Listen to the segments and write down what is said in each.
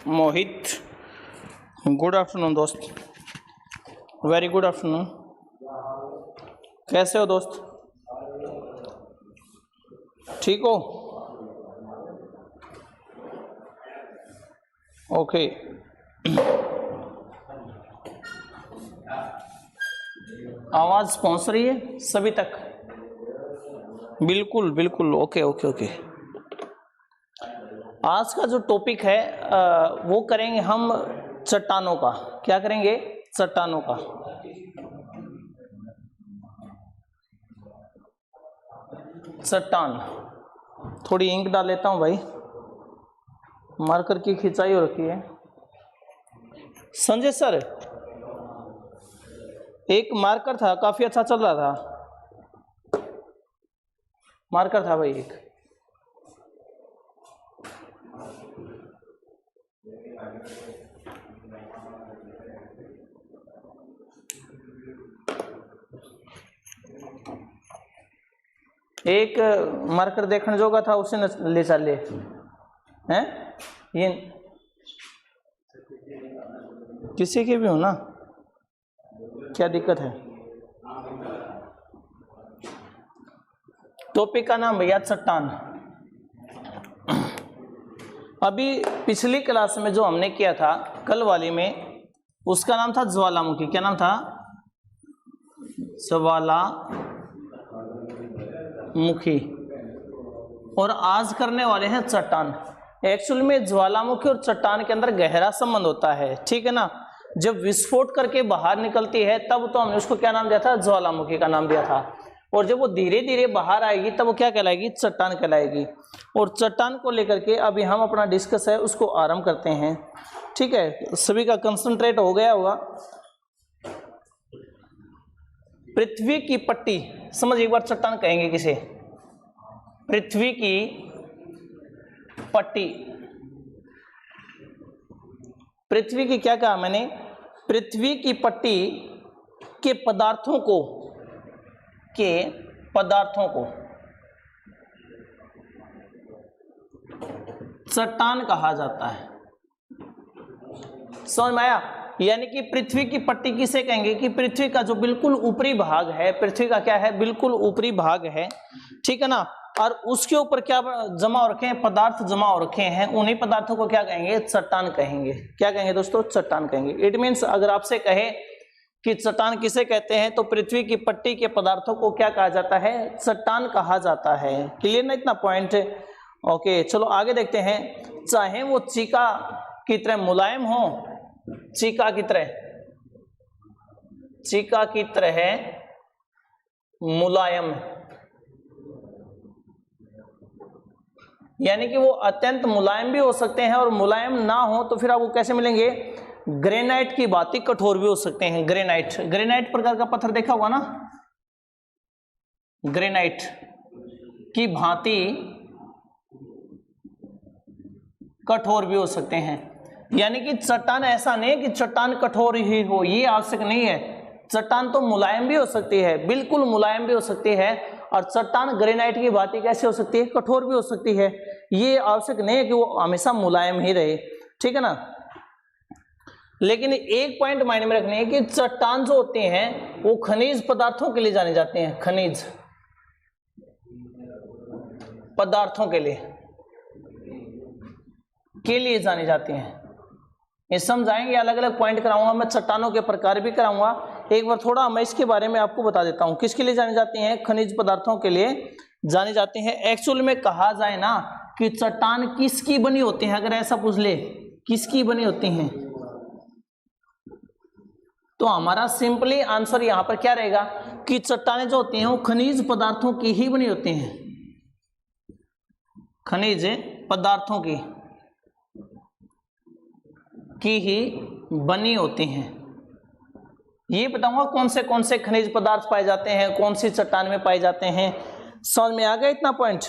मोहित, good afternoon दोस्त, very good afternoon. कैसे हो दोस्त? ठीक हो? ओके। आवाज पहुंच रही है सभी तक? बिल्कुल बिल्कुल, ओके ओके ओके। आज का जो टॉपिक है वो करेंगे हम चट्टानों का। क्या करेंगे? चट्टानों का। चट्टान। थोड़ी इंक डाल लेता हूं भाई, मार्कर की खिंचाई हो रखी है। संजय सर, एक मार्कर था, काफी अच्छा चल रहा था, मार्कर था भाई एक। एक मार्कर देखने जोगा था, उसे ले चले हैं। ये किसी के भी हो ना, क्या दिक्कत है? टॉपिक का नाम भैया चट्टान। अभी पिछली क्लास में जो हमने किया था कल वाली में, उसका नाम था ज्वालामुखी। क्या नाम था? ज्वालामुखी। और आज करने वाले हैं चट्टान। एक्चुअल में ज्वालामुखी और चट्टान के अंदर गहरा संबंध होता है, ठीक है ना। जब विस्फोट करके बाहर निकलती है तब तो हमने उसको क्या नाम दिया था? ज्वालामुखी का नाम दिया था। और जब वो धीरे धीरे बाहर आएगी तब वो क्या कहलाएगी? चट्टान कहलाएगी। और चट्टान को लेकर के अभी हम अपना डिस्कस है उसको आरंभ करते हैं, ठीक है। सभी का कंसंट्रेट हो गया होगा। पृथ्वी की पट्टी, समझ एक बार चट्टान कहेंगे किसे? पृथ्वी की पट्टी। पृथ्वी की क्या कहा मैंने? पृथ्वी की पट्टी के पदार्थों को चट्टान कहा जाता है। समझ में आया? यानी कि पृथ्वी की पट्टी किसे कहेंगे? कि पृथ्वी का जो बिल्कुल ऊपरी भाग है, पृथ्वी का क्या है? बिल्कुल ऊपरी भाग है, ठीक है ना। और उसके ऊपर क्या जमा हो रखे हैं? पदार्थ जमा हो रखे हैं। उन्हीं पदार्थों को क्या कहेंगे? चट्टान कहेंगे। क्या कहेंगे दोस्तों? चट्टान कहेंगे। इट मीन्स अगर आपसे कहे कि चट्टान किसे कहते हैं, तो पृथ्वी की पट्टी के पदार्थों को क्या कहा जाता है? चट्टान कहा जाता है। क्लियर ना इतना पॉइंट? ओके, चलो आगे देखते हैं। चाहे वो चीका की तरह मुलायम हो, चीका की तरह मुलायम, यानी कि वो अत्यंत मुलायम भी हो सकते हैं, और मुलायम ना हो तो फिर आपको कैसे मिलेंगे? ग्रेनाइट की भांति कठोर भी हो सकते हैं। ग्रेनाइट प्रकार का पत्थर देखा होगा ना, ग्रेनाइट की भांति कठोर भी हो सकते हैं। यानी कि चट्टान ऐसा नहीं है कि चट्टान कठोर ही हो, ये आवश्यक नहीं है। चट्टान तो मुलायम भी हो सकती है, बिल्कुल मुलायम भी हो सकती है। और चट्टान ग्रेनाइट की भांति कैसे हो सकती है? कठोर भी हो सकती है। ये आवश्यक नहीं है कि वो हमेशा मुलायम ही रहे, ठीक है ना। लेकिन एक पॉइंट मायने में रखनी है कि चट्टान जो होते हैं वो खनिज पदार्थों के लिए जाने जाते हैं। खनिज पदार्थों के लिए जाने जाते हैं। ये समझाएंगे, अलग अलग पॉइंट कराऊंगा मैं, चट्टानों के प्रकार भी कराऊंगा। एक बार थोड़ा मैं इसके बारे में आपको बता देता हूं। किसके लिए जाने जाते हैं? खनिज पदार्थों के लिए जाने जाते हैं। एक्चुअल में कहा जाए ना कि चट्टान किसकी बनी होती है, अगर ऐसा पूछ ले किसकी बनी होती हैं, तो हमारा सिंपली आंसर यहां पर क्या रहेगा कि चट्टानें जो होती हैं वो खनिज पदार्थों की ही बनी होती हैं। खनिज पदार्थों की ही बनी होती हैं। ये बताऊंगा कौन से खनिज पदार्थ पाए जाते हैं, कौन सी चट्टान में पाए जाते हैं। समझ में आ गया इतना पॉइंट?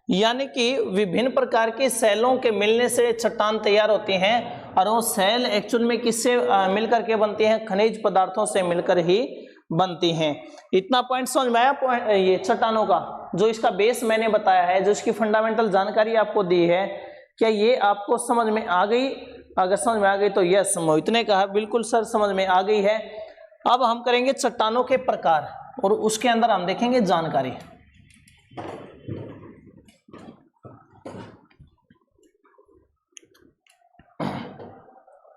यानी कि विभिन्न प्रकार के सेलों के मिलने से चट्टान तैयार होती हैं, और वो सेल एक्चुअल में किससे मिलकर के बनती हैं? खनिज पदार्थों से मिलकर ही बनती हैं। इतना पॉइंट समझ में आया? ये चट्टानों का जो इसका बेस मैंने बताया है, जो इसकी फंडामेंटल जानकारी आपको दी है, क्या ये आपको समझ में आ गई? अगर समझ में आ गई तो यस, मोहित ने कहा बिल्कुल सर समझ में आ गई है। अब हम करेंगे चट्टानों के प्रकार और उसके अंदर हम देखेंगे जानकारी।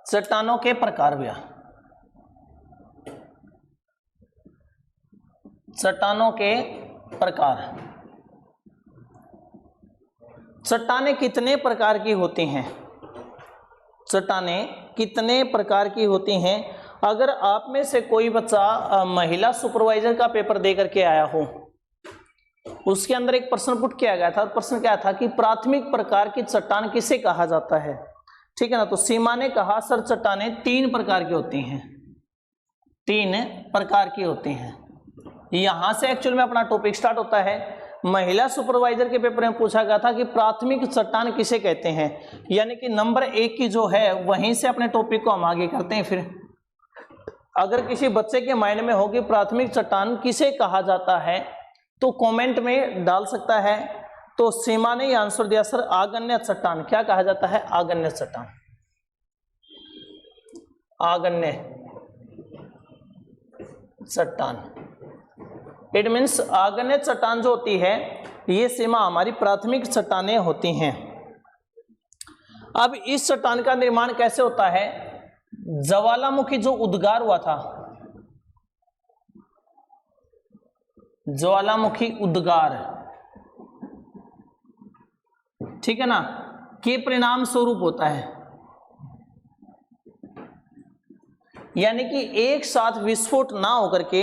चट्टानों के प्रकार भैया, चट्टानों के प्रकार। चट्टानें कितने प्रकार की होती हैं? चट्टानें कितने प्रकार की होती हैं? अगर आप में से कोई बच्चा महिला सुपरवाइजर का पेपर दे करके आया हो, उसके अंदर एक प्रश्न पुट किया गया था। प्रश्न क्या था कि प्राथमिक प्रकार की चट्टान किसे कहा जाता है? ठीक है ना। तो सीमा ने कहा सर चट्टानें 3 प्रकार की होती हैं, 3 प्रकार की होती हैं। यहां से एक्चुअल में अपना टॉपिक स्टार्ट होता है। महिला सुपरवाइजर के पेपर में पूछा गया था कि प्राथमिक चट्टान किसे कहते हैं, यानी कि नंबर 1 की जो है वहीं से अपने टॉपिक को हम आगे करते हैं। फिर अगर किसी बच्चे के माइंड में हो कि प्राथमिक चट्टान किसे कहा जाता है तो कमेंट में डाल सकता है। तो सीमा ने आंसर दिया सर आगन्य चट्टान। क्या कहा जाता है? आगन्य चट्टान। आगन्य चट्टान, इट मीन्स आगन्य चट्टान जो होती है ये सीमा हमारी प्राथमिक चट्टानें होती हैं। अब इस चट्टान का निर्माण कैसे होता है? ज्वालामुखी जो उद्गार हुआ था, ज्वालामुखी उद्गार, ठीक है ना, के परिणाम स्वरूप होता है। यानी कि एक साथ विस्फोट ना होकर के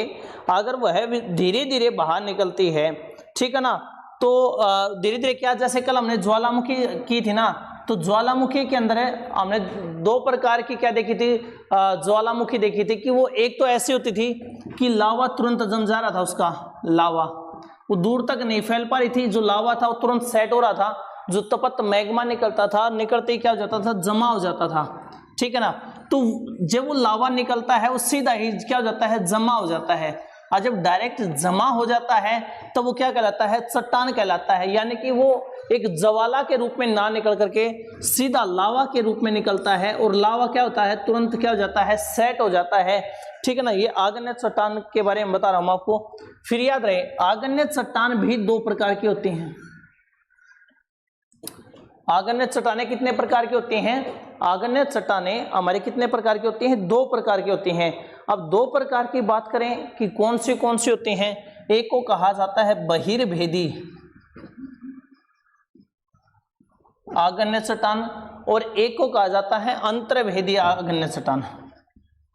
अगर वह धीरे धीरे बाहर निकलती है, ठीक है ना, तो धीरे धीरे क्या, जैसे कल हमने ज्वालामुखी की थी ना, तो ज्वालामुखी के अंदर हमने 2 प्रकार की क्या देखी थी? ज्वालामुखी देखी थी कि वो एक तो ऐसी होती थी कि लावा तुरंत जम जा रहा था, उसका लावा वो दूर तक नहीं फैल पा रही थी, जो लावा था वो तुरंत सेट हो रहा था, जो तपत मैग्मा निकलता था, निकलते ही क्या हो जाता था? जमा हो जाता था, ठीक है ना। तो जब वो लावा निकलता है वो सीधा ही क्या हो जाता है? जमा हो जाता है। और जब डायरेक्ट जमा हो जाता है तो वो क्या कहलाता है? चट्टान कहलाता है। यानी कि वो एक ज्वाला के रूप में ना निकल करके सीधा लावा के रूप में निकलता है, और लावा क्या होता है? तुरंत क्या हो जाता है? सेट हो जाता है, ठीक है ना। ये आगन्य चट्टान के बारे में बता रहा हूं आपको। फिर याद रहे आगन्य चट्टान भी 2 प्रकार की होती हैं। आगन्य चट्टानें कितने प्रकार की होती हैं? आगन्य चट्टानें हमारी कितने प्रकार की होती हैं? 2 प्रकार की होती हैं। अब 2 प्रकार की बात करें कि कौन सी होती हैं। एक को कहा जाता है बहिर्भेदी आगन्य चट्टान, और एक को कहा जाता है अंतर्भेदी आगन्य चट्टान।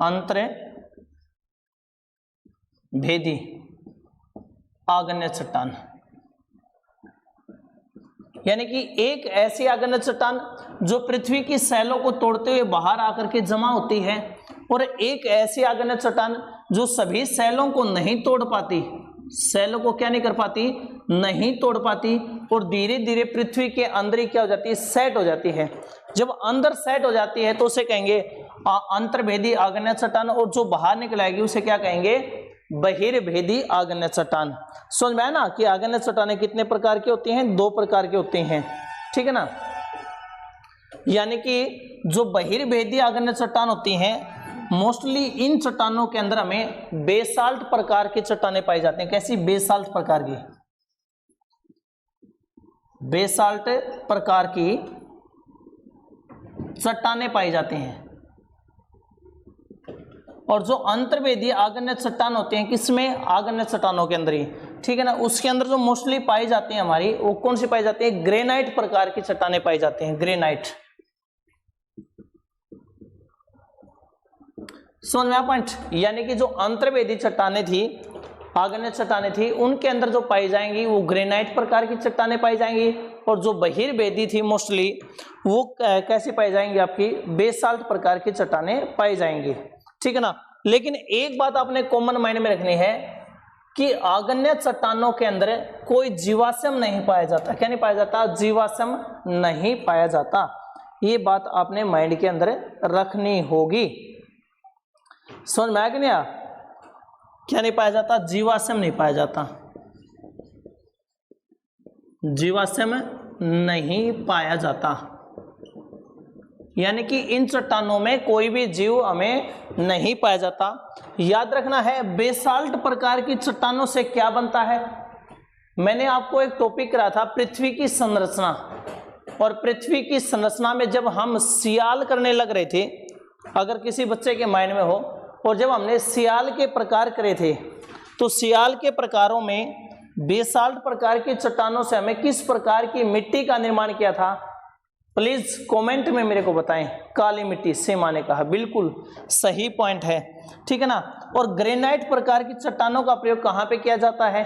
अंतर्भेदी आगन्य चट्टान यानी कि एक ऐसी आगन्य चट्टान जो पृथ्वी की सैलों को तोड़ते हुए बाहर आकर के जमा होती है, और एक ऐसी आगन्य चट्टान जो सभी सैलों को नहीं तोड़ पाती, सैलों को क्या नहीं कर पाती? नहीं तोड़ पाती, और धीरे धीरे पृथ्वी के अंदर ही क्या हो जाती है? सेट हो जाती है। जब अंदर सेट हो जाती है तो उसे कहेंगे अंतर्भेदी आगन्य चट्टान, और जो बाहर निकल आएगी उसे क्या कहेंगे? बहिर्भेदी आगन्य चट्टान। समझ में आया ना कि आगन्य चट्टानें कितने प्रकार की होती हैं? 2 प्रकार की होती हैं, ठीक है ना। यानी कि जो बहिर्भेदी आगन्य चट्टान होती हैं, मोस्टली इन चट्टानों के अंदर हमें बेसाल्ट प्रकार की चट्टानें पाई जाती हैं। कैसी? बेसाल्ट प्रकार की, बेसाल्ट प्रकार की चट्टानें पाई जाती हैं। और जो अंतर्भेदी आगन्य चट्टान होते हैं, किसमें? आगन्य चट्टानों के अंदर ही, ठीक है ना। उसके अंदर जो मोस्टली पाई जाती हैं हमारी, वो कौन सी पाई जाती है? ग्रेनाइट प्रकार की चट्टानें पाई जाती हैं। ग्रेनाइट, समझ में आया पॉइंट? यानी कि जो अंतर्भेदी चट्टानें थी, आगन्य चट्टानें थी, उनके अंदर जो पाई जाएंगी वो ग्रेनाइट प्रकार की चट्टानें पाई जाएंगी, और जो बहिर्भेदी थी मोस्टली वो कैसी पाई जाएंगी? आपकी बेसाल्ट प्रकार की चट्टानें पाई जाएंगी, ठीक है ना। लेकिन एक बात आपने कॉमन माइंड में रखनी है कि आगन्य चट्टानों के अंदर कोई जीवाश्म नहीं पाया जाता। क्या नहीं पाया जाता? जीवाश्म नहीं पाया जाता। ये बात आपने माइंड के अंदर रखनी होगी। समझ में आया कि नहीं आया? क्या नहीं पाया जाता? जीवाश्म नहीं पाया जाता, जीवाश्म नहीं पाया जाता, यानी कि इन चट्टानों में कोई भी जीव हमें नहीं पाया जाता। याद रखना है बेसाल्ट प्रकार की चट्टानों से क्या बनता है। मैंने आपको एक टॉपिक करा था पृथ्वी की संरचना, और पृथ्वी की संरचना में जब हम सियाल करने लग रहे थे, अगर किसी बच्चे के माइंड में हो, और जब हमने सियाल के प्रकार करे थे तो सियाल के प्रकारों में बेसाल्ट प्रकार की चट्टानों से हमें किस प्रकार की मिट्टी का निर्माण किया था, प्लीज कमेंट में मेरे को बताएं। काली मिट्टी, सीमा ने कहा, बिल्कुल सही पॉइंट है, ठीक है ना। और ग्रेनाइट प्रकार की चट्टानों का प्रयोग कहां पे किया जाता है।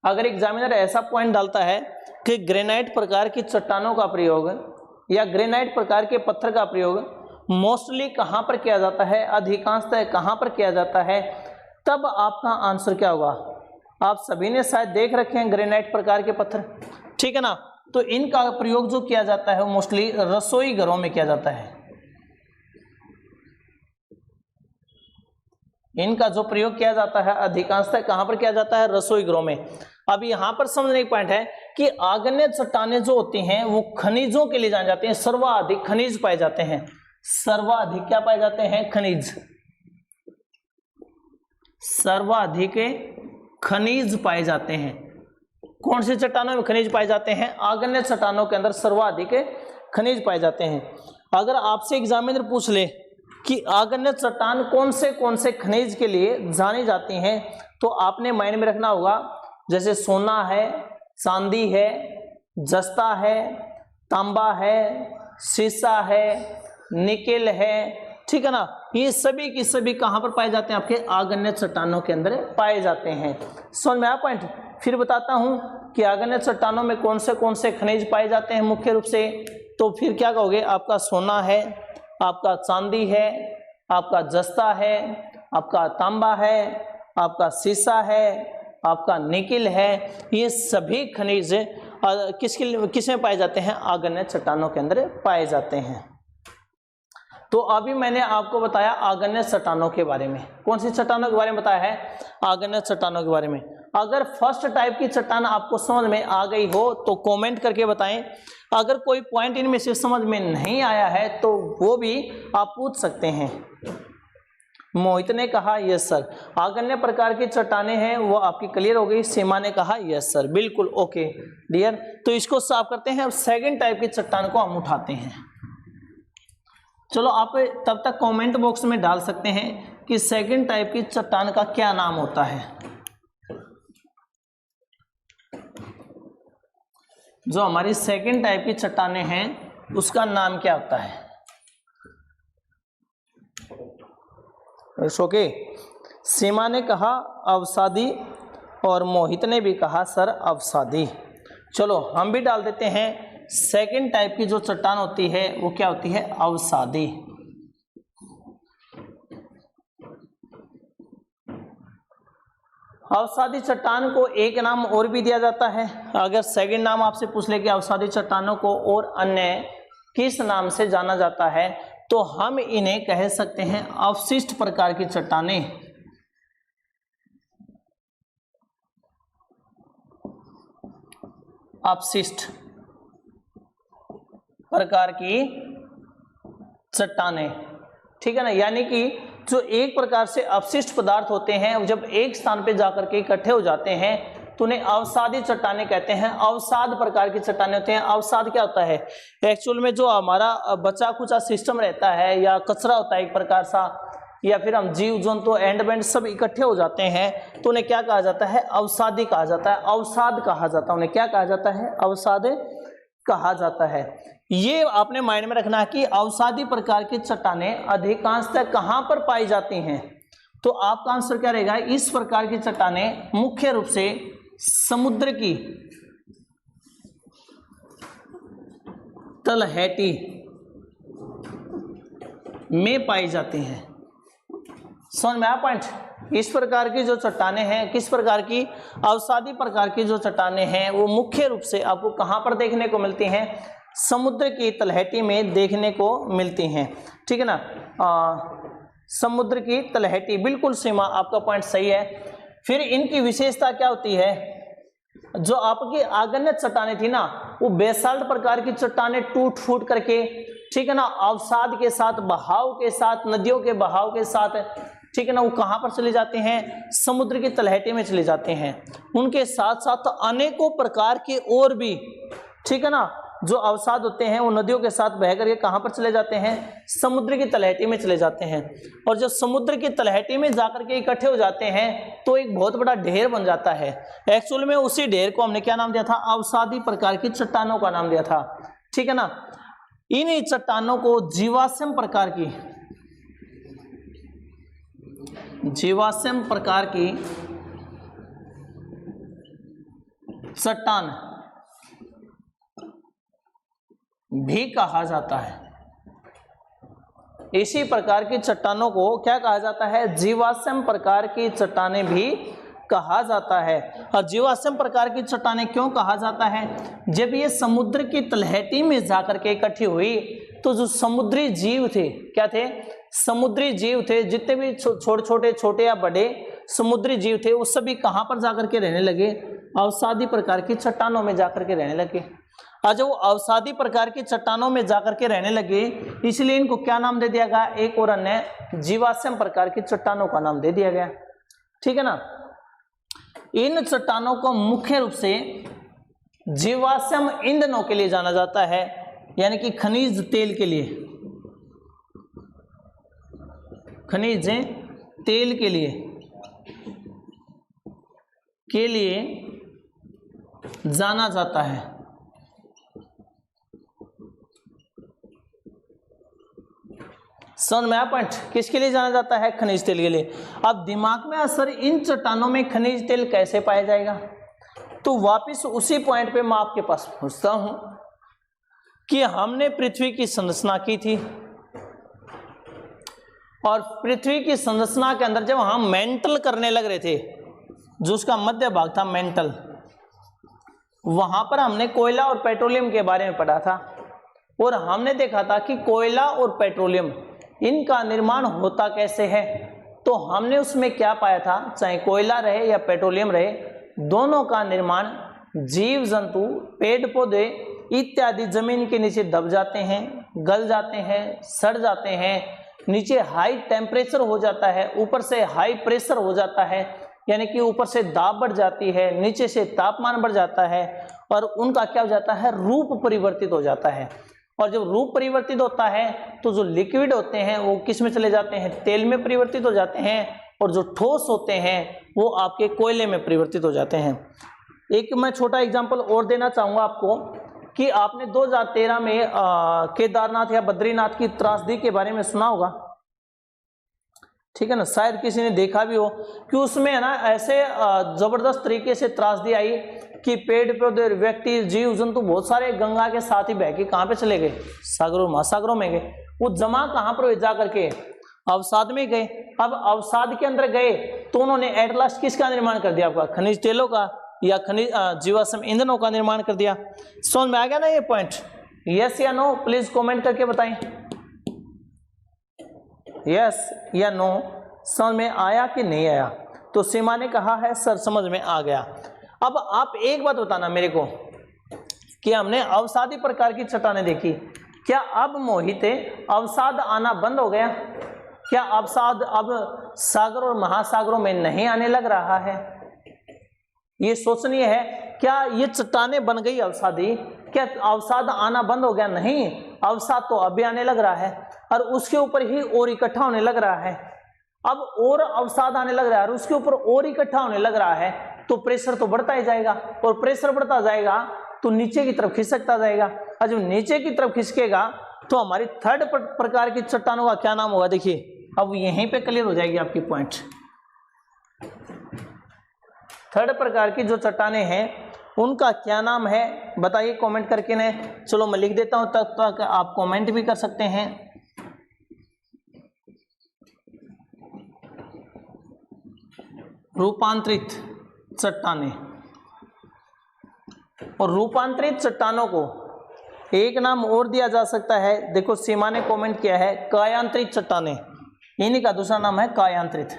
अगर एग्जामिनर ऐसा पॉइंट डालता है कि ग्रेनाइट प्रकार की चट्टानों का प्रयोग या ग्रेनाइट प्रकार के पत्थर का प्रयोग मोस्टली कहां पर किया जाता है, अधिकांशतः कहां पर किया जाता है, तब आपका आंसर क्या होगा। आप सभी ने शायद देख रखे हैं ग्रेनाइट प्रकार के पत्थर, ठीक है ना। तो इनका प्रयोग जो किया जाता है वो मोस्टली रसोई घरों में किया जाता है। इनका जो प्रयोग किया जाता है अधिकांशतः कहां पर किया जाता है, रसोई घरों में। अब यहां पर समझने की पॉइंट है कि आग्नेय चट्टानें जो होती हैं वो खनिजों के लिए जानी जाती हैं, सर्वाधिक खनिज पाए जाते हैं। सर्वाधिक क्या पाए जाते हैं, खनिज। सर्वाधिक खनिज पाए जाते हैं। कौन सी चट्टानों में खनिज पाए जाते हैं, आग्नेय चट्टानों के अंदर सर्वाधिक खनिज पाए जाते हैं। अगर आपसे एग्जामिनर पूछ ले कि आग्नेय चट्टान कौन से खनिज के लिए जानी जाती हैं, तो आपने माइंड में रखना होगा जैसे सोना है, चांदी है, जस्ता है, तांबा है, सीसा है, निकेल है, ठीक है ना। ये सभी की सभी कहां पर पाए जाते हैं, आपके आग्नेय चट्टानों के अंदर पाए जाते हैं। समझ में आया पॉइंट। फिर बताता हूं कि आग्नेय चट्टानों में कौन से खनिज पाए जाते हैं मुख्य रूप से। तो फिर क्या कहोगे, आपका सोना है, आपका चांदी है, आपका जस्ता है, आपका तांबा है, आपका सीसा है, आपका निकिल है। ये सभी खनिज किसमें पाए जाते हैं, आग्नेय चट्टानों के अंदर पाए जाते हैं। तो अभी मैंने आपको बताया आग्नेय चट्टानों के बारे में। कौन सी चट्टानों के बारे में बताया है, आग्नेय चट्टानों के बारे में। अगर फर्स्ट टाइप की चट्टान आपको समझ में आ गई हो तो कमेंट करके बताएं। अगर कोई पॉइंट इनमें से समझ में नहीं आया है तो वो भी आप पूछ सकते हैं। मोहित ने कहा यस सर, आग्नेय प्रकार की चट्टानें हैं वो आपकी क्लियर हो गई। सीमा ने कहा यस सर, बिल्कुल ओके डियर। तो इसको साफ करते हैं। अब सेकंड टाइप की चट्टान को हम उठाते हैं। चलो आप तब तक कमेंट बॉक्स में डाल सकते हैं कि सेकंड टाइप की चट्टान का क्या नाम होता है। जो हमारी सेकंड टाइप की चट्टानें हैं उसका नाम क्या होता है। ओके, सीमा ने कहा अवसादी और मोहित ने भी कहा सर अवसादी। चलो हम भी डाल देते हैं। सेकंड टाइप की जो चट्टान होती है वो क्या होती है, अवसादी। अवसादी चट्टान को एक नाम और भी दिया जाता है। अगर सेकंड नाम आपसे पूछ ले कि अवसादी चट्टानों को और अन्य किस नाम से जाना जाता है, तो हम इन्हें कह सकते हैं अवशिष्ट प्रकार की चट्टानें। अपशिष्ट प्रकार की चट्टानें, ठीक है ना। यानी कि जो एक प्रकार से अपशिष्ट पदार्थ होते हैं जब एक स्थान पे जाकर के इकट्ठे हो जाते हैं तो उन्हें अवसादी चट्टानें कहते हैं। अवसाद प्रकार की चट्टानें होते हैं। अवसाद क्या होता है, एक्चुअल में जो हमारा बचा कुचा सिस्टम रहता है या कचरा होता है एक प्रकार सा, या फिर हम जीव जंतु एंड बैंड सब इकट्ठे हो जाते हैं तो उन्हें क्या कहा जाता है, अवसादी कहा जाता है। अवसाद कहा जाता है उन्हें, क्या कहा जाता है, अवसाद कहा जाता है। ये आपने माइंड में रखना है कि अवसादी प्रकार की चट्टानें अधिकांशतः कहां पर पाई जाती हैं। तो आपका आंसर क्या रहेगा, इस प्रकार की चट्टानें मुख्य रूप से समुद्र की तलहटी में पाई जाती हैं। समझ में आया पॉइंट। इस प्रकार की जो चट्टानें हैं, किस प्रकार की, अवसादी प्रकार की जो चट्टानें हैं वो मुख्य रूप से आपको कहां पर देखने को मिलती हैं, समुद्र की तलहटी में देखने को मिलती हैं, ठीक है ना। समुद्र की तलहटी, बिल्कुल सीमा आपका पॉइंट सही है। फिर इनकी विशेषता क्या होती है, जो आपकी आग्नेय चट्टानें थी ना वो बेसाल्ट प्रकार की चट्टानें टूट फूट करके ठीक है ना, अवसाद के साथ, बहाव के साथ, नदियों के बहाव के साथ, ठीक है ना, वो कहां पर चले जाते हैं, समुद्र की तलहटी में चले जाते हैं। उनके साथ साथ अनेकों प्रकार के और भी, ठीक है ना, जो अवसाद होते हैं वो नदियों के साथ बह करके कहां पर चले जाते हैं, समुद्र की तलहटी में चले जाते हैं। और जब समुद्र की तलहटी में जाकर के इकट्ठे हो जाते हैं तो एक बहुत बड़ा ढेर बन जाता है। एक्चुअल में उसी ढेर को हमने क्या नाम दिया था, अवसादी प्रकार की चट्टानों का नाम दिया था, ठीक है ना। इन चट्टानों को जीवाश्म प्रकार की, जीवाश्म प्रकार की चट्टान भी कहा जाता है। इसी प्रकार की चट्टानों को क्या कहा जाता है, जीवाश्म प्रकार की चट्टानें भी कहा जाता है। और जीवाश्म प्रकार की चट्टानें क्यों कहा जाता है, जब ये समुद्र की तलहटी में जाकर के इकट्ठी हुई तो जो समुद्री जीव थे, क्या थे, समुद्री जीव थे, जितने भी छोटे या बड़े समुद्री जीव थे वो सभी कहां पर जाकर के रहने लगे, अवसादी प्रकार की चट्टानों में जाकर के रहने लगे। और जो अवसादी प्रकार की चट्टानों में जाकर के रहने लगे इसलिए इनको क्या नाम दे दिया गया, एक और अन्य जीवाश्म प्रकार की चट्टानों का नाम दे दिया गया, ठीक है ना। इन चट्टानों को मुख्य रूप से जीवाश्म ईंधनों के लिए जाना जाता है, यानी कि खनिज तेल के लिए, खनिज तेल के लिए जाना जाता है। समझ में आया पॉइंट, किसके लिए जाना जाता है, खनिज तेल के लिए। अब दिमाग में असर, इन चट्टानों में खनिज तेल कैसे पाया जाएगा, तो वापस उसी पॉइंट पे मैं आपके पास पूछता हूं कि हमने पृथ्वी की संरचना की थी और पृथ्वी की संरचना के अंदर जब हम मेंटल करने लग रहे थे, जो उसका मध्य भाग था मेंटल, वहां पर हमने कोयला और पेट्रोलियम के बारे में पढ़ा था और हमने देखा था कि कोयला और पेट्रोलियम इनका निर्माण होता कैसे है। तो हमने उसमें क्या पाया था, चाहे कोयला रहे या पेट्रोलियम रहे, दोनों का निर्माण जीव जंतु, पेड़ पौधे इत्यादि जमीन के नीचे दब जाते हैं, गल जाते हैं, सड़ जाते हैं, नीचे हाई टेम्परेचर हो जाता है, ऊपर से हाई प्रेशर हो जाता है, यानी कि ऊपर से दाब बढ़ जाती है, नीचे से तापमान बढ़ जाता है और उनका क्या हो जाता है, रूप परिवर्तित हो जाता है। और जब रूप परिवर्तित होता है तो जो लिक्विड होते हैं वो किस में चले जाते हैं, तेल में परिवर्तित हो जाते हैं, और जो ठोस होते हैं वो आपके कोयले में परिवर्तित हो जाते हैं। एक मैं छोटा एग्जांपल और देना चाहूँगा आपको कि आपने 2013 में केदारनाथ या बद्रीनाथ की त्रासदी के बारे में सुना होगा, ठीक है ना, शायद किसी ने देखा भी हो कि उसमें है ना ऐसे जबरदस्त तरीके से त्रासदी आई कि पेड़ पौधे, व्यक्ति, जीव जंतु बहुत सारे गंगा के साथ ही बह के कहाँ पे चले गए, सागरों, महासागरों में गए। वो जमा कहाँ पर हुए, जा करके अवसाद में गए। अब अवसाद के अंदर गए तो उन्होंने एट लास्ट किसका निर्माण कर दिया, आपका खनिज तेलों का या खनिज जीवाश्म ईंधनों का निर्माण कर दिया। समझ में आ गया ना ये पॉइंट, यस या नो, प्लीज कमेंट करके बताएं, यस या नो, समझ में आया कि नहीं आया। तो सीमा ने कहा है सर समझ में आ गया। अब आप एक बात बताना मेरे को कि हमने अवसादी प्रकार की चट्टानें देखी, क्या अब मोहित अवसाद आना बंद हो गया, क्या अवसाद अब सागर और महासागरों में नहीं आने लग रहा है, ये सोचनीय है। क्या ये चट्टानें बन गई अवसादी, क्या अवसाद आना बंद हो गया, नहीं, अवसाद तो अभी आने लग रहा है और उसके ऊपर ही और इकट्ठा होने लग रहा है। अब और अवसाद आने लग रहा है और उसके ऊपर और इकट्ठा होने लग रहा है तो प्रेशर तो बढ़ता ही जाएगा, और प्रेशर बढ़ता जाएगा तो नीचे की तरफ खिसकता जाएगा, और जब नीचे की तरफ खिसकेगा तो हमारी थर्ड प्रकार की चट्टानों का क्या नाम होगा, देखिए अब यहीं पे क्लियर हो जाएगी आपकी पॉइंट। थर्ड प्रकार की जो चट्टानें हैं उनका क्या नाम है बताइए कमेंट करके ने। चलो मैं लिख देता हूं, तब तक आप कमेंट भी कर सकते हैं। रूपांतरित चट्टानें, और रूपांतरित चट्टानों को एक नाम और दिया जा सकता है, देखो सीमा ने कमेंट किया है, कायांतरित चट्टानें, इन्हीं का दूसरा नाम है कायांतरित,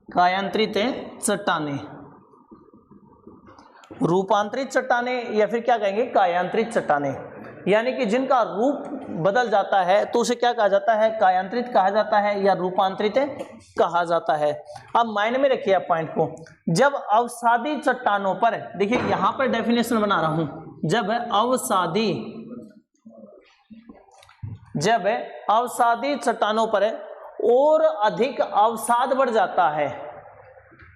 कायांतरित चट्टानें, रूपांतरित चट्टानें या फिर क्या कहेंगे कायांतरित चट्टानें। यानी कि जिनका रूप बदल जाता है तो उसे क्या कहा जाता है, कायांतरित कहा जाता है या रूपांतरित कहा जाता है। अब माइंड में रखिए आप पॉइंट को, जब अवसादी चट्टानों पर, देखिए यहां पर डेफिनेशन बना रहा हूं, जब अवसादी चट्टानों पर और अधिक अवसाद बढ़ जाता है।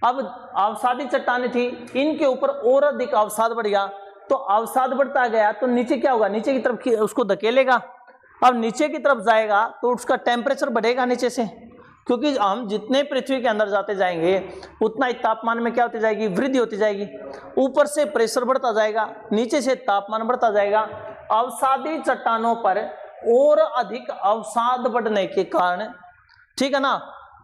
अब अवसादी चट्टानें थी, इनके ऊपर और अधिक अवसाद बढ़ गया, तो अवसाद बढ़ता गया तो नीचे क्या होगा, नीचे की तरफ उसको धकेलेगा। अब नीचे की तरफ जाएगा तो उसका टेम्परेचर बढ़ेगा नीचे से, क्योंकि हम जितने पृथ्वी के अंदर जाते जाएंगे उतना ही तापमान में क्या होती जाएगी, वृद्धि होती जाएगी। ऊपर से प्रेशर बढ़ता जाएगा, नीचे से तापमान बढ़ता जाएगा। अवसादी चट्टानों पर और अधिक अवसाद बढ़ने के कारण, ठीक है ना,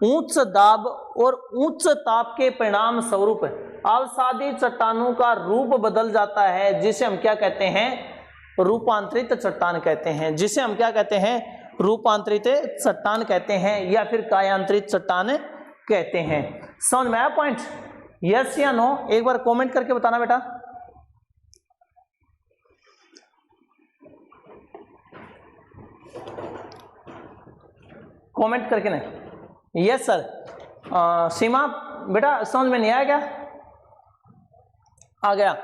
उच्च दाब और उच्च ताप के परिणाम स्वरूप अवसादी चट्टानों का रूप बदल जाता है, जिसे हम क्या कहते हैं, रूपांतरित चट्टान कहते हैं, जिसे हम क्या कहते हैं, रूपांतरित चट्टान कहते हैं या फिर कायांतरित चट्टान कहते हैं। समझ में आया पॉइंट? यस या नो एक बार कमेंट करके बताना बेटा। कमेंट करके नहीं, यस सर। सीमा बेटा समझ में नहीं आया क्या? आ गया।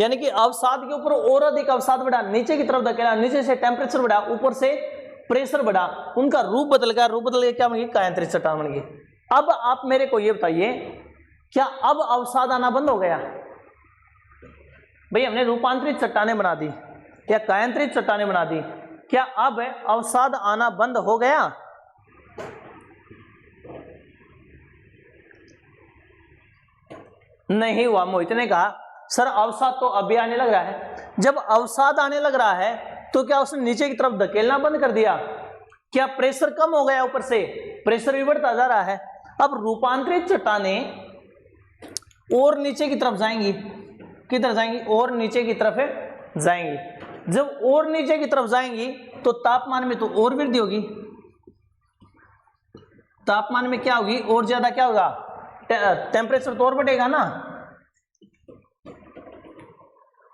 यानी कि अवसाद के ऊपर और अधिक अवसाद बढ़ा, नीचे की तरफ धकेला, नीचे से टेम्परेचर बढ़ा, ऊपर से प्रेशर बढ़ा, उनका रूप बदल गया, रूप बदल गया क्या बन गई, कायांतरित चट्टान बन गई। अब आप मेरे को ये बताइए, क्या अब अवसाद आना बंद हो गया? भाई हमने रूपांतरित चट्टानें बना दी या कायांतरित चट्टानें बना दी, क्या अब अवसाद आना बंद हो गया? नहीं हुआ। मोहित ने कहा सर अवसाद तो अभी आने लग रहा है। जब अवसाद आने लग रहा है तो क्या उसने नीचे की तरफ धकेलना बंद कर दिया? क्या प्रेशर कम हो गया? ऊपर से प्रेशर भी बढ़ता जा रहा है। अब रूपांतरित चट्टानें और नीचे की तरफ जाएंगी, किधर जाएंगी, और नीचे की तरफ जाएंगी। जब और नीचे की तरफ जाएंगी तो तापमान में तो और वृद्धि होगी, तापमान में क्या होगी, और ज्यादा क्या होगा, टेम्परेचर तो और बढ़ेगा ना।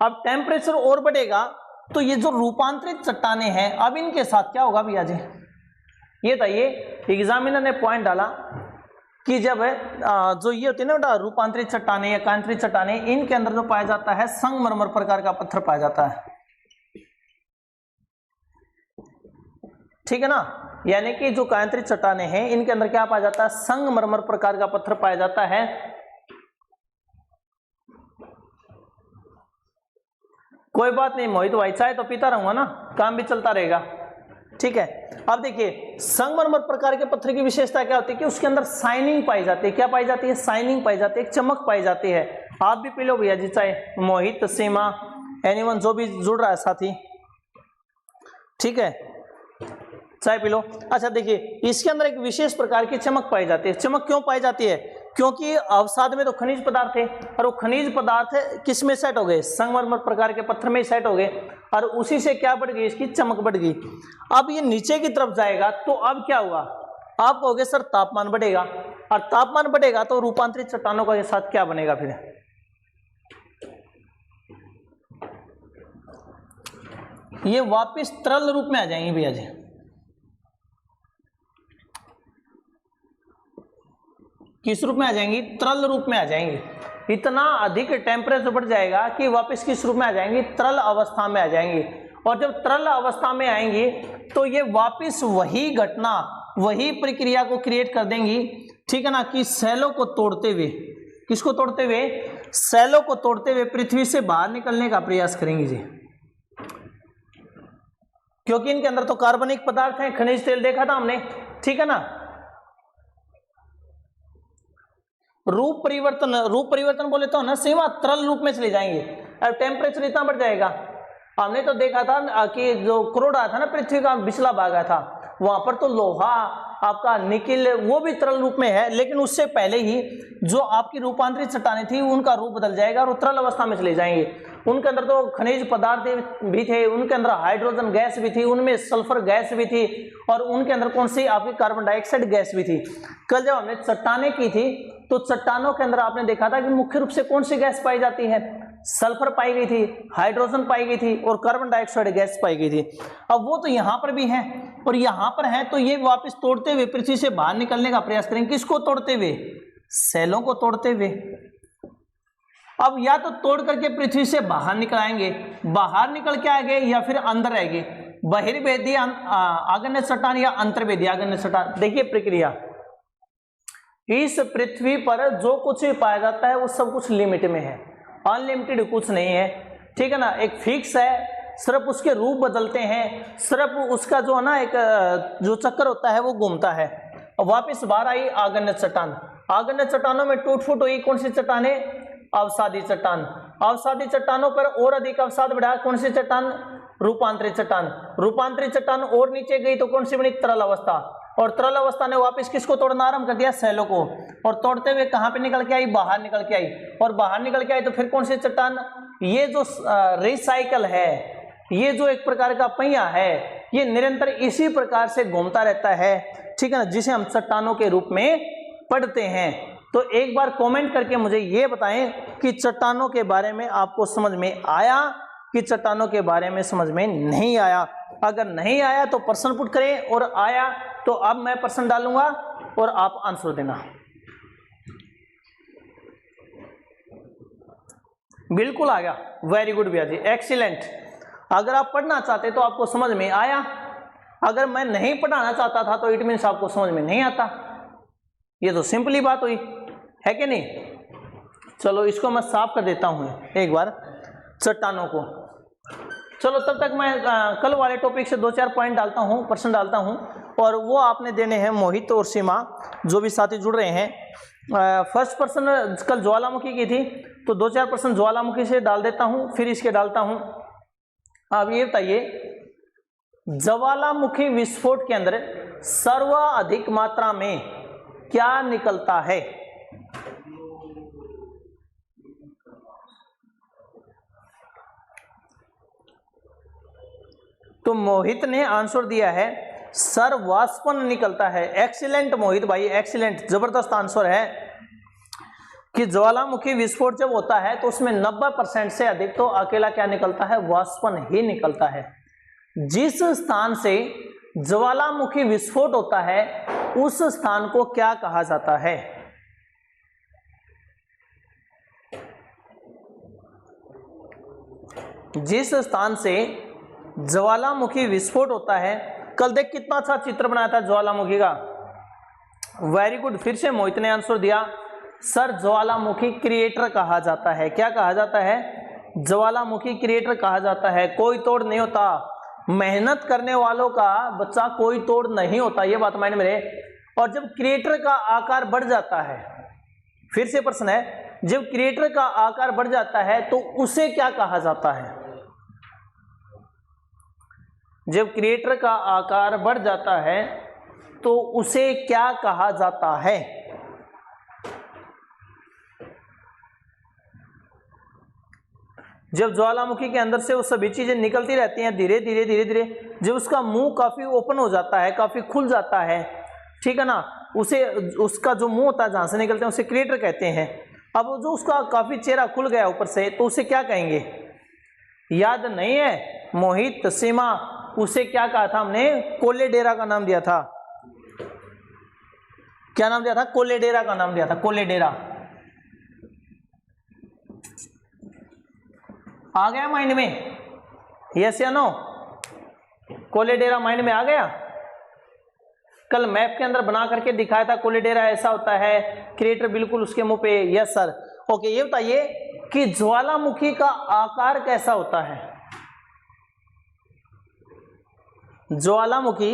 अब टेम्परेचर और बढ़ेगा तो ये जो रूपांतरित चट्टानें हैं, अब इनके साथ क्या होगा भैया जी? ये बताइए, एग्जामिनर ने पॉइंट डाला कि जब जो ये होती है ना बेटा रूपांतरित चट्टानें या कायांतरित चट्टानें, इनके अंदर जो पाया जाता है संगमरमर प्रकार का पत्थर पाया जाता है, ठीक है ना। यानी कि जो कायांतरित चट्टानें हैं इनके अंदर क्या पाया जाता है, संगमरमर प्रकार का पत्थर पाया जाता है। कोई बात नहीं मोहित भाई, चाय तो पीता रहूंगा ना, काम भी चलता रहेगा, ठीक है। अब देखिए संगमरमर प्रकार के पत्थर की विशेषता क्या होती है कि उसके अंदर शाइनिंग पाई जाती है। क्या पाई जाती है? शाइनिंग पाई जाती है, एक चमक पाई जाती है। आप भी पी लो भैया जी चाय, मोहित, सीमा, एनीवन जो भी जुड़ रहा है साथी, ठीक है, चाय पी लो। अच्छा देखिए, इसके अंदर एक विशेष प्रकार की चमक पाई जाती है। चमक क्यों पाई जाती है? क्योंकि अवसाद में तो खनिज पदार्थ थे, और वो खनिज पदार्थ किस में सेट हो गए, संगमरमर प्रकार के पत्थर में सेट हो गए, और उसी से क्या बढ़ गई, इसकी चमक बढ़ गई। अब ये नीचे की तरफ जाएगा तो अब क्या हुआ, आप कहोगे सर तापमान बढ़ेगा, और तापमान बढ़ेगा तो रूपांतरित चट्टानों के साथ क्या बनेगा, फिर ये वापस तरल रूप में आ जाएंगे भैया जी। किस रूप में आ जाएंगी? तरल रूप में आ जाएंगी। इतना अधिक टेम्परेचर बढ़ जाएगा कि वापस किस रूप में आ जाएंगी, तरल अवस्था में आ जाएंगी। और जब तरल अवस्था में आएंगी तो ये वापस वही घटना, वही प्रक्रिया को क्रिएट कर देंगी, ठीक है ना, कि सेलों को तोड़ते हुए, किसको तोड़ते हुए, सेलों को तोड़ते हुए पृथ्वी से बाहर निकलने का प्रयास करेंगी जी। क्योंकि इनके अंदर तो कार्बनिक पदार्थ हैं, खनिज तेल देखा था हमने, ठीक है ना। रूप परिवर्तन बोले तो ना सीमा तरल रूप में चले जाएंगे। अब टेम्परेचर इतना बढ़ जाएगा, हमने तो देखा था कि जो क्रोड आया था ना, पृथ्वी का पिछला भाग आया था, वहां पर तो लोहा, आपका निकिल, वो भी तरल रूप में है। लेकिन उससे पहले ही जो आपकी रूपांतरित चट्टानें थी उनका रूप बदल जाएगा और तरल अवस्था में चले जाएंगे। उनके अंदर तो खनिज पदार्थ भी थे, उनके अंदर हाइड्रोजन गैस भी थी, उनमें सल्फर गैस भी थी, और उनके अंदर कौन सी आपकी कार्बन डाइऑक्साइड गैस भी थी। कल जब हमने चट्टानें की थी तो चट्टानों के अंदर आपने देखा था कि मुख्य रूप से कौन सी गैस पाई जाती है, सल्फर पाई गई थी, हाइड्रोजन पाई गई थी और कार्बन डाइऑक्साइड गैस पाई गई थी। अब वो तो यहाँ पर भी है और यहाँ पर है, तो ये वापस तोड़ते हुए पृथ्वी से बाहर निकलने का प्रयास करेंगे। किसको तोड़ते हुए? सेलों को तोड़ते हुए। अब या तो तोड़ करके पृथ्वी से बाहर निकल आएंगे, बाहर निकल के आएंगे, या फिर अंदर आएंगे, बहिर्वेदीय आग्नेय चट्टान या अंतर्वेदीय आग्नेय चट्टान। देखिए प्रक्रिया, इस पृथ्वी पर जो कुछ भी पाया जाता है वो सब कुछ लिमिट में है, अनलिमिटेड कुछ नहीं है, ठीक है ना। एक फिक्स है, सिर्फ उसके रूप बदलते हैं, सिर्फ उसका जो है ना एक जो चक्कर होता है वो घूमता है। और वापिस बाहर आई आग्नेय चट्टान। आग्नेय चट्टानों में टूट फूट हुई, कौन सी चट्टाने? अवसादी चट्टान। अवसादी चट्टानों पर और अधिक अवसाद बढ़ा, कौन सी चट्टान? रूपांतरित चट्टान। रूपांतरित चट्टान और नीचे गई तो कौन सी बनी? तरल अवस्था। और तरल अवस्था ने वापस किसको तोड़ना आरंभ कर दिया? सेलों को। और तोड़ते हुए कहां पे निकल के आई? बाहर निकल के आई। और बाहर निकल के आई तो फिर कौन सी चट्टान? ये जो रिसाइकल है, ये जो एक प्रकार का पहिया है, ये निरंतर इसी प्रकार से घूमता रहता है, ठीक है ना, जिसे हम चट्टानों के रूप में पढ़ते हैं। तो एक बार कमेंट करके मुझे ये बताएं कि चट्टानों के बारे में आपको समझ में आया कि चट्टानों के बारे में समझ में नहीं आया। अगर नहीं आया तो प्रश्न पुट करें, और आया तो अब मैं प्रश्न डालूंगा और आप आंसर देना। बिल्कुल आ गया, वेरी गुड भैया जी, एक्सीलेंट। अगर आप पढ़ना चाहते तो आपको समझ में आया, अगर मैं नहीं पढ़ाना चाहता था तो इट मीन्स आपको समझ में नहीं आता। ये तो सिंपली बात हुई, है कि नहीं? चलो इसको मैं साफ कर देता हूं एक बार, चट्टानों को। चलो तब तक मैं कल वाले टॉपिक से 2-4 पॉइंट डालता हूं, प्रश्न डालता हूं, और वो आपने देने हैं मोहित और सीमा, जो भी साथी जुड़ रहे हैं। फर्स्ट प्रश्न कल ज्वालामुखी की थी, तो 2-4 प्रश्न ज्वालामुखी से डाल देता हूं, फिर इसके डालता हूं। अब ये बताइए, ज्वालामुखी विस्फोट के अंदर सर्वाधिक मात्रा में क्या निकलता है? तो मोहित ने आंसर दिया है सर्वास्पन निकलता है। एक्सीलेंट मोहित भाई, एक्सीलेंट, जबरदस्त आंसर है कि ज्वालामुखी विस्फोट जब होता है तो उसमें 90% से अधिक तो अकेला क्या निकलता है? वाष्पन ही निकलता है। जिस स्थान से ज्वालामुखी विस्फोट होता है उस स्थान को क्या कहा जाता है? जिस स्थान से ज्वालामुखी विस्फोट होता है, कल देख कितना अच्छा चित्र बनाया था ज्वालामुखी का, वेरी गुड। फिर से मोहित ने आंसर दिया, सर ज्वालामुखी क्रिएटर कहा जाता है। क्या कहा जाता है? ज्वालामुखी क्रिएटर कहा जाता है। कोई तोड़ नहीं होता, मेहनत करने वालों का बच्चा कोई तोड़ नहीं होता, ये बात माइंड में रहे। और जब क्रिएटर का आकार बढ़ जाता है, फिर से प्रश्न है, जब क्रिएटर का आकार बढ़ जाता है तो उसे क्या कहा जाता है? जब क्रिएटर का आकार बढ़ जाता है तो उसे क्या कहा जाता है? जब ज्वालामुखी के अंदर से वो सभी चीजें निकलती रहती हैं धीरे धीरे धीरे धीरे, जब उसका मुंह काफी ओपन हो जाता है, काफी खुल जाता है, ठीक है ना, उसे उसका जो मुंह होता है जहां से निकलते हैं उसे क्रिएटर कहते हैं। अब जो उसका काफी चेहरा खुल गया ऊपर से तो उसे क्या कहेंगे? याद नहीं है मोहित, सीमा? उसे क्या कहा था हमने? कोलेडेरा का नाम दिया था। क्या नाम दिया था? कोलेडेरा का नाम दिया था, कोलेडेरा। आ गया माइंड में? यस या नो? कोलेडेरा माइंड में आ गया? कल मैप के अंदर बना करके दिखाया था, कोलेडेरा ऐसा होता है, क्रिएटर बिल्कुल उसके मुंह पे। Yes sir. ओके, ये बताइए कि ज्वालामुखी का आकार कैसा होता है? ज्वालामुखी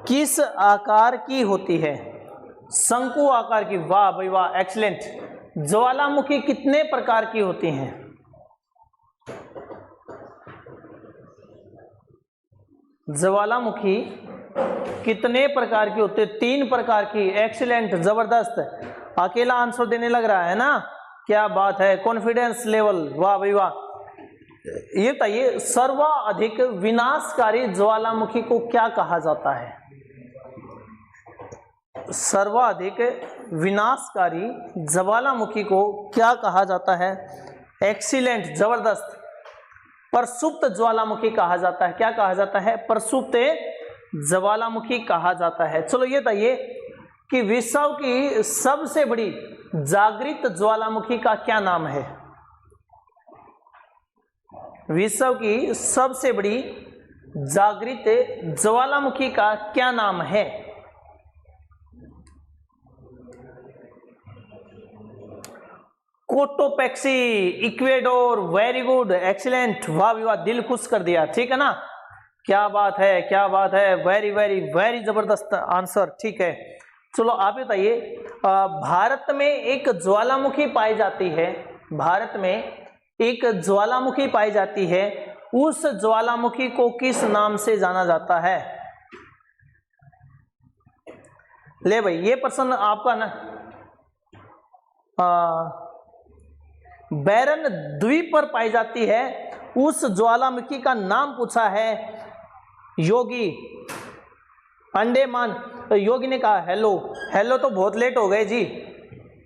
किस आकार की होती है? शंकु आकार की। वाह भाई वाह, एक्सीलेंट। ज्वालामुखी कितने प्रकार की होती हैं? ज्वालामुखी कितने प्रकार की होती है? 3 प्रकार की। एक्सीलेंट, जबरदस्त। अकेला आंसर देने लग रहा है ना, क्या बात है, कॉन्फिडेंस लेवल, वाह भाई वाह। ये बताइए, सर्वाधिक विनाशकारी ज्वालामुखी को क्या कहा जाता है? सर्वाधिक विनाशकारी ज्वालामुखी को क्या कहा जाता है? एक्सीलेंट, जबरदस्त। प्रसुप्त ज्वालामुखी कहा जाता है, क्या कहा जाता है? प्रसुप्त ज्वालामुखी कहा जाता है। चलो ये बताइए कि विश्व की सबसे बड़ी जागृत ज्वालामुखी का क्या नाम है? विश्व की सबसे बड़ी जागृत ज्वालामुखी का क्या नाम है? Cotopaxi, Ecuador, very good, excellent, वाह वाह, दिल खुश कर दिया, ठीक है ना? क्या बात है, क्या बात है, वेरी वेरी वेरी जबरदस्त आंसर, ठीक है। चलो आप बताइए, भारत में एक ज्वालामुखी पाई जाती है, भारत में एक ज्वालामुखी पाई जाती है, उस ज्वालामुखी को किस नाम से जाना जाता है? ले भाई, ये प्रश्न आपका ना बैरन द्वीप पर पाई जाती है, उस ज्वालामुखी का नाम पूछा है योगी, अंडमान। योगी ने कहा हेलो, हेलो तो बहुत लेट हो गए जी,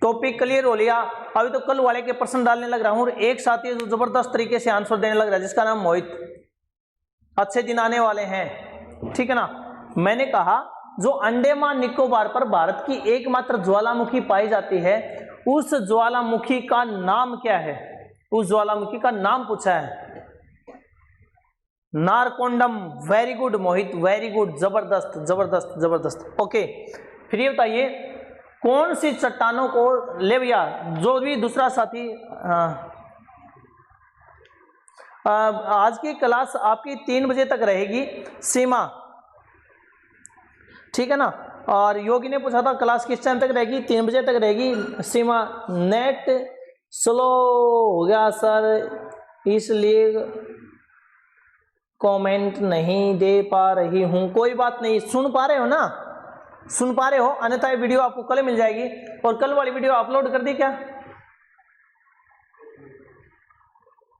टॉपिक क्लियर हो लिया, अभी तो कल वाले के प्रश्न डालने लग रहा हूं, और एक साथी जो जबरदस्त तरीके से आंसर देने लग रहा है जिसका नाम मोहित। अच्छे दिन आने वाले हैं, ठीक है ना? मैंने कहा जो अंडमान निकोबार पर भारत की एकमात्र ज्वालामुखी पाई जाती है, उस ज्वालामुखी का नाम क्या है? उस ज्वालामुखी का नाम पूछा है। नारकोंडम, वेरी गुड मोहित, वेरी गुड, जबरदस्त जबरदस्त जबरदस्त। ओके, फिर ये बताइए कौन सी चट्टानों को, ले भैया जो भी दूसरा साथी, आज की क्लास आपकी 3 बजे तक रहेगी, सीमा, ठीक है ना? और योगी ने पूछा था क्लास किस टाइम तक रहेगी? 3 बजे तक रहेगी। सीमा, नेट स्लो हो गया सर, इसलिए कमेंट नहीं दे पा रही हूं। कोई बात नहीं, सुन पा रहे हो ना? सुन पा रहे हो? अन्यथा ये वीडियो आपको कल मिल जाएगी। और कल वाली वीडियो अपलोड कर दी क्या?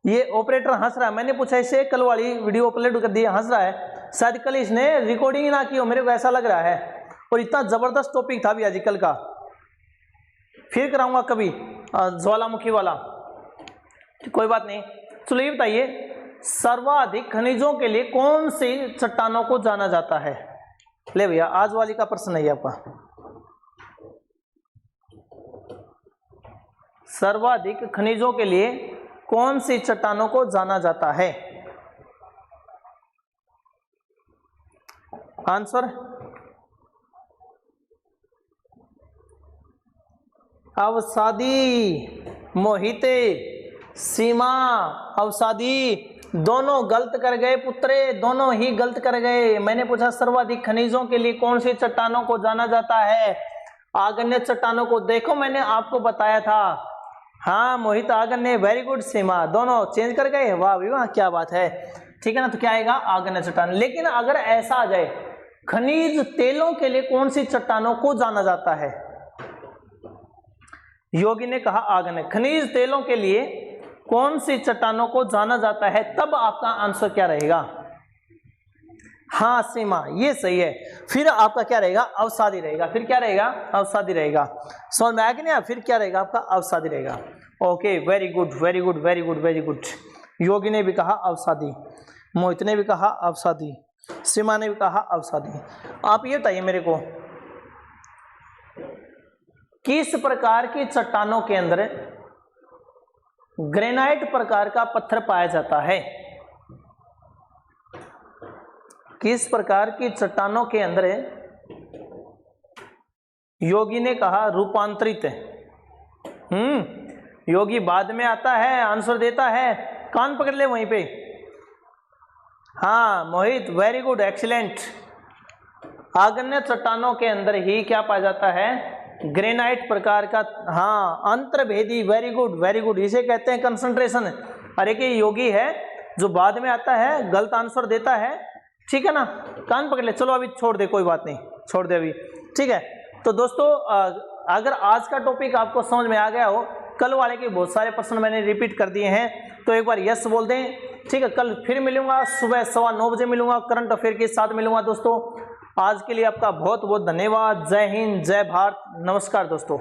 ये ऑपरेटर हंस रहा है, मैंने पूछा इसे कल वाली वीडियो अपलोड कर दी, हंस रहा है, शायद कल इसने रिकॉर्डिंग ना की हो, मेरे को ऐसा लग रहा है। और इतना जबरदस्त टॉपिक था भी आज कल का, फिर कराऊंगा कभी ज्वालामुखी वाला, कोई बात नहीं। चलो ये बताइए सर्वाधिक खनिजों के लिए कौन सी चट्टानों को जाना जाता है? ले भैया, आज वाली का प्रश्न है आपका। सर्वाधिक खनिजों के लिए कौन सी चट्टानों को जाना जाता है? आंसर अवसादी, मोहिते, सीमा, अवसादी, दोनों गलत कर गए पुत्रे, दोनों ही गलत कर गए। मैंने पूछा सर्वाधिक खनिजों के लिए कौन सी चट्टानों को जाना जाता है? आग्नेय चट्टानों को। देखो मैंने आपको बताया था, हाँ मोहित आग्नेय, वेरी गुड। सीमा, दोनों चेंज कर गए, वाह भी वाह, क्या बात है, ठीक है ना? तो क्या आएगा? आग्नेय चट्टान। लेकिन अगर ऐसा आ जाए खनिज तेलों के लिए कौन सी चट्टानों को जाना जाता है? योगी ने कहा आग्नेय। खनिज तेलों के लिए कौन सी चट्टानों को जाना जाता है? तब आपका आंसर क्या रहेगा? हाँ सीमा, ये सही है। फिर आपका क्या रहेगा? अवसादी रहेगा। फिर क्या रहेगा? अवसादी रहेगा। समझ में आया कि नहीं? फिर क्या रहेगा आपका? अवसादी रहेगा। Okay, very good very good very good very good. Yogi ने भी कहा अवसादी, मोहित ने भी कहा अवसादी, सीमा ने भी कहा अवसादी। आप ये बताइए मेरे को, किस प्रकार की चट्टानों के अंदर ग्रेनाइट प्रकार का पत्थर पाया जाता है? किस प्रकार की चट्टानों के अंदर, योगी ने कहा रूपांतरित। योगी बाद में आता है, आंसर देता है, कान पकड़ ले वहीं पे। हाँ मोहित, वेरी गुड, एक्सीलेंट। आग्नेय चट्टानों के अंदर ही क्या पाया जाता है? ग्रेनाइट प्रकार का, हाँ अंतर्भेदी, वेरी गुड वेरी गुड, इसे कहते हैं कंसंट्रेशन। अरे कि योगी है जो बाद में आता है, गलत आंसर देता है, ठीक है ना? कान पकड़ ले। चलो अभी छोड़ दे, कोई बात नहीं, छोड़ दे अभी, ठीक है? तो दोस्तों अगर आज का टॉपिक आपको समझ में आ गया हो, कल वाले के बहुत सारे प्रश्न मैंने रिपीट कर दिए हैं, तो एक बार यस बोल दें, ठीक है? कल फिर मिलूंगा, सुबह 9:15 बजे मिलूंगा, करंट अफेयर के साथ मिलूंगा दोस्तों। आज के लिए आपका बहुत बहुत धन्यवाद। जय हिंद, जय भारत, नमस्कार दोस्तों।